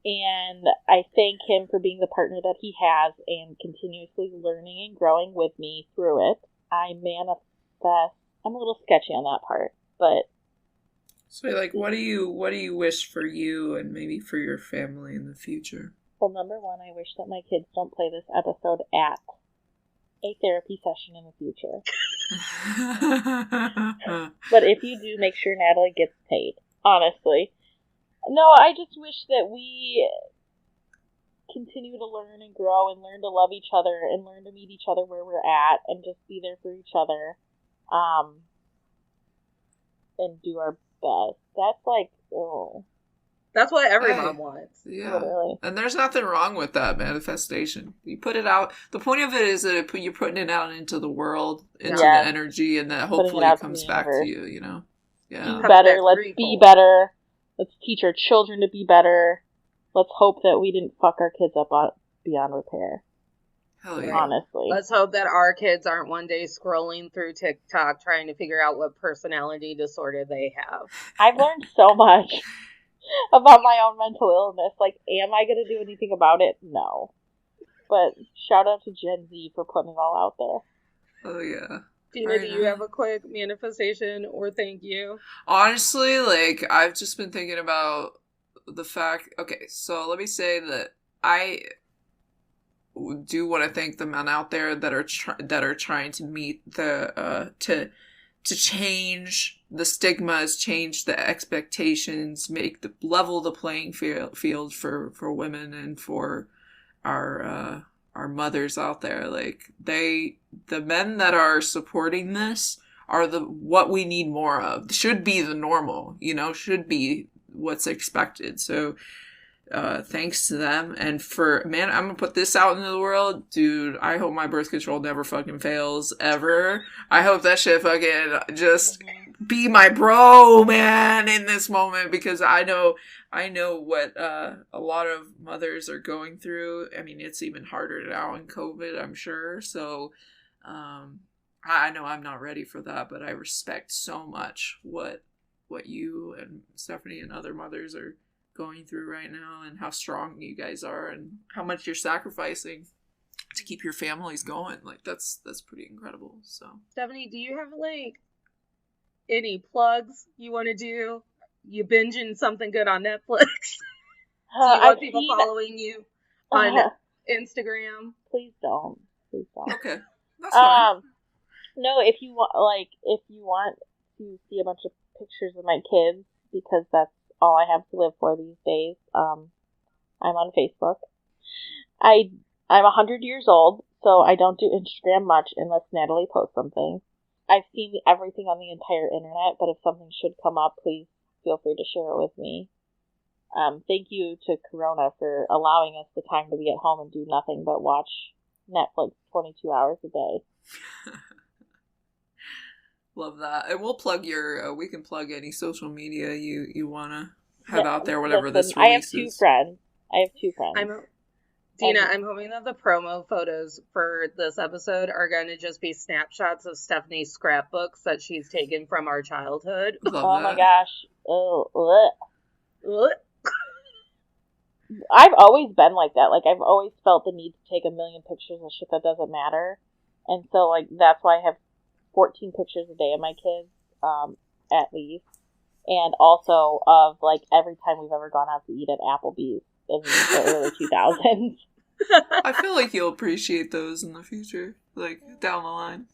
And I thank him for being the partner that he has and continuously learning and growing with me through it. I manifest. I'm a little sketchy on that part, but. So, like, what do you wish for you and maybe for your family in the future? Well, number one, I wish that my kids don't play this episode at a therapy session in the future. But if you do, make sure Natalie gets paid. Honestly. No, I just wish that we continue to learn and grow and learn to love each other and learn to meet each other where we're at and just be there for each other. And do our best. That's like, that's what every mom wants. Yeah. Literally. And there's nothing wrong with that manifestation. You put it out. The point of it is that you're putting it out into the world, into the energy, and that hopefully it comes back to you, you know? Yeah. Be better. Let's be better. Let's teach our children to be better. Let's hope that we didn't fuck our kids up beyond repair. Hell yeah. Honestly. Let's hope that our kids aren't one day scrolling through TikTok trying to figure out what personality disorder they have. I've learned so much about my own mental illness. Like, am I going to do anything about it? No. But shout out to Gen Z for putting it all out there. Oh, yeah. Dina, do you have a quick manifestation or thank you? Honestly, like, I've just been thinking about the fact, okay, so let me say that I do want to thank the men out there that are trying to meet to change the stigmas, change the expectations, make the level the playing field for women and for our mothers out there. Like the men that are supporting this are what we need more of. Should be the normal, should be what's expected. So thanks to them. And I'm gonna put this out into the world. Dude, I hope my birth control never fucking fails, ever. I hope that shit fucking just be my bro, man, in this moment, because I know what a lot of mothers are going through. I mean, it's even harder now in COVID, I'm sure. So I know I'm not ready for that, but I respect so much what you and Stephanie and other mothers are going through right now, and how strong you guys are, and how much you're sacrificing to keep your families going. Like that's pretty incredible. So Stephanie, do you have like any plugs you want to do? You binging something good on Netflix? Do you want people following you on Instagram? Please don't. Okay, that's fine. No, if you want to see a bunch of pictures of my kids, because that's all I have to live for these days. I'm on Facebook. I'm 100 years old, so I don't do Instagram much unless Natalie posts something. I've seen everything on the entire internet, but if something should come up, please feel free to share it with me. Thank you to Corona for allowing us the time to be at home and do nothing but watch Netflix 22 hours a day. Love that. And we'll plug we can plug any social media you want to have out there, whatever this release is. I have two friends. Dina, I'm hoping that the promo photos for this episode are going to just be snapshots of Stephanie's scrapbooks that she's taken from our childhood. Oh my gosh. I've always been like that. Like, I've always felt the need to take a million pictures of shit that doesn't matter. And so, like, that's why I have 14 pictures a day of my kids, at least. And also of, like, every time we've ever gone out to eat at Applebee's in the early 2000s. I feel like you'll appreciate those in the future, like, down the line.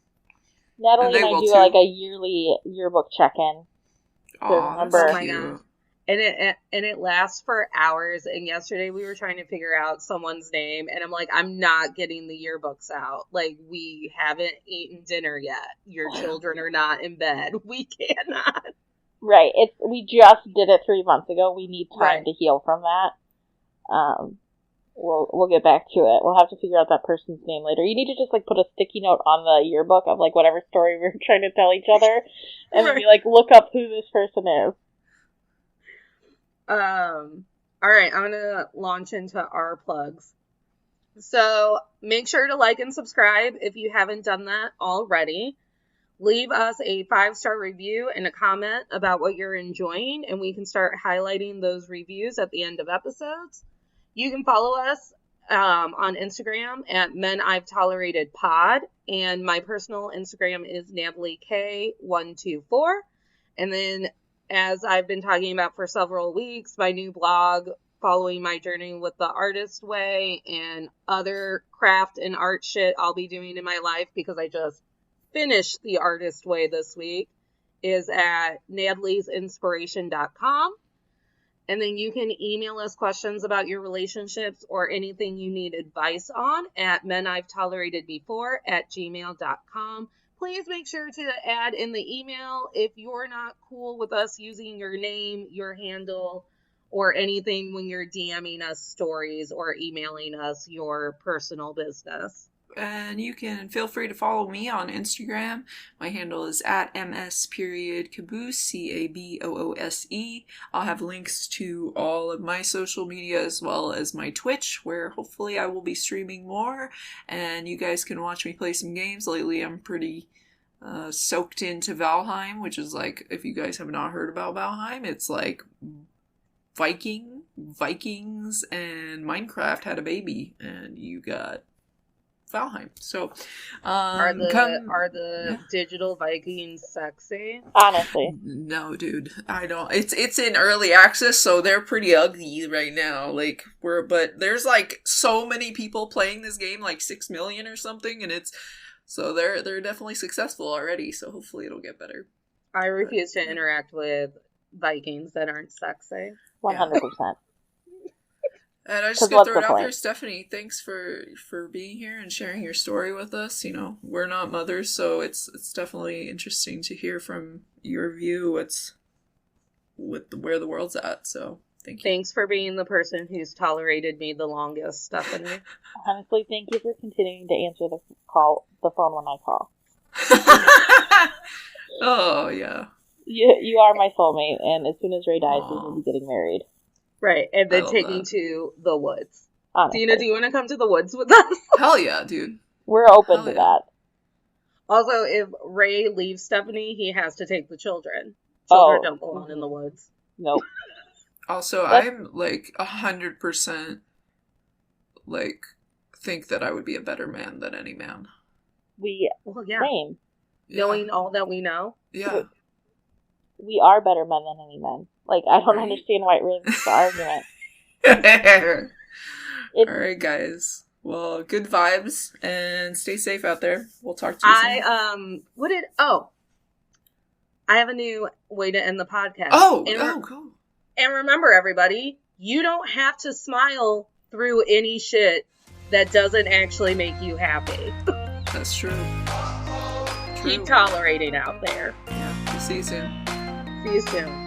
Natalie and I do, like, a yearly yearbook check-in. Oh my God. And it lasts for hours. And yesterday we were trying to figure out someone's name, and I'm like, I'm not getting the yearbooks out. Like, we haven't eaten dinner yet. Your children are not in bed. We cannot. Right. We just did it 3 months ago. We need time to heal from that. We'll get back to it. We'll have to figure out that person's name later. You need to just, like, put a sticky note on the yearbook of, like, whatever story we're trying to tell each other, and then be like, look up who this person is. All right, I'm gonna launch into our plugs. So make sure to like and subscribe if you haven't done that already. Leave us a 5-star review and a comment about what you're enjoying, and we can start highlighting those reviews at the end of episodes. You can follow us on Instagram at Men I've Tolerated Pod, and my personal Instagram is NatalieK124. And then, as I've been talking about for several weeks, my new blog, following my journey with the Artist Way and other craft and art shit I'll be doing in my life, because I just finished the Artist Way this week, is at nataliesinspiration.com. And then you can email us questions about your relationships or anything you need advice on at menI'veTolerated@gmail.com. Please make sure to add in the email if you're not cool with us using your name, your handle, or anything when you're DMing us stories or emailing us your personal business. And you can feel free to follow me on Instagram. My handle is at @ms_caboose, CABOOSE. I'll have links to all of my social media as well as my Twitch, where hopefully I will be streaming more. And you guys can watch me play some games. Lately I'm pretty soaked into Valheim, which is like, if you guys have not heard about Valheim, it's like Vikings and Minecraft had a baby, and you got Valheim. So, Are the yeah. digital Vikings sexy? Honestly. No, dude, I don't. It's in early access, so they're pretty ugly right now. Like but there's like so many people playing this game, like 6 million or something, and so they're definitely successful already. So hopefully it'll get better. I refuse to interact with Vikings that aren't sexy. 100%. And I just 'Cause gonna what's throw it the out point? there, Stephanie. Thanks for being here and sharing your story with us. You know, we're not mothers, so it's definitely interesting to hear from your view where the world's at. So thank you. Thanks for being the person who's tolerated me the longest, Stephanie. Honestly, thank you for continuing to answer the phone when I call. Oh yeah. You are my soulmate, and as soon as Ray dies, we will be getting married. Right, and then I love taking that. to the woods. Honestly. Dina, do you want to come to the woods with us? Hell yeah, dude. We're open Hell to yeah. that. Also, if Ray leaves Stephanie, he has to take the children. Children don't belong in the woods. Nope. Also, I'm like 100% like think that I would be a better man than any man. Well, yeah. Same. Yeah. Knowing all that we know. Yeah. We are better men than any men. Like, I don't Right. understand why it ruins the argument. All right, guys. Well, good vibes and stay safe out there. We'll talk to you soon. I have a new way to end the podcast. Oh, and cool. And remember, everybody, you don't have to smile through any shit that doesn't actually make you happy. That's true. Keep tolerating out there. Yeah. See you soon. See you soon.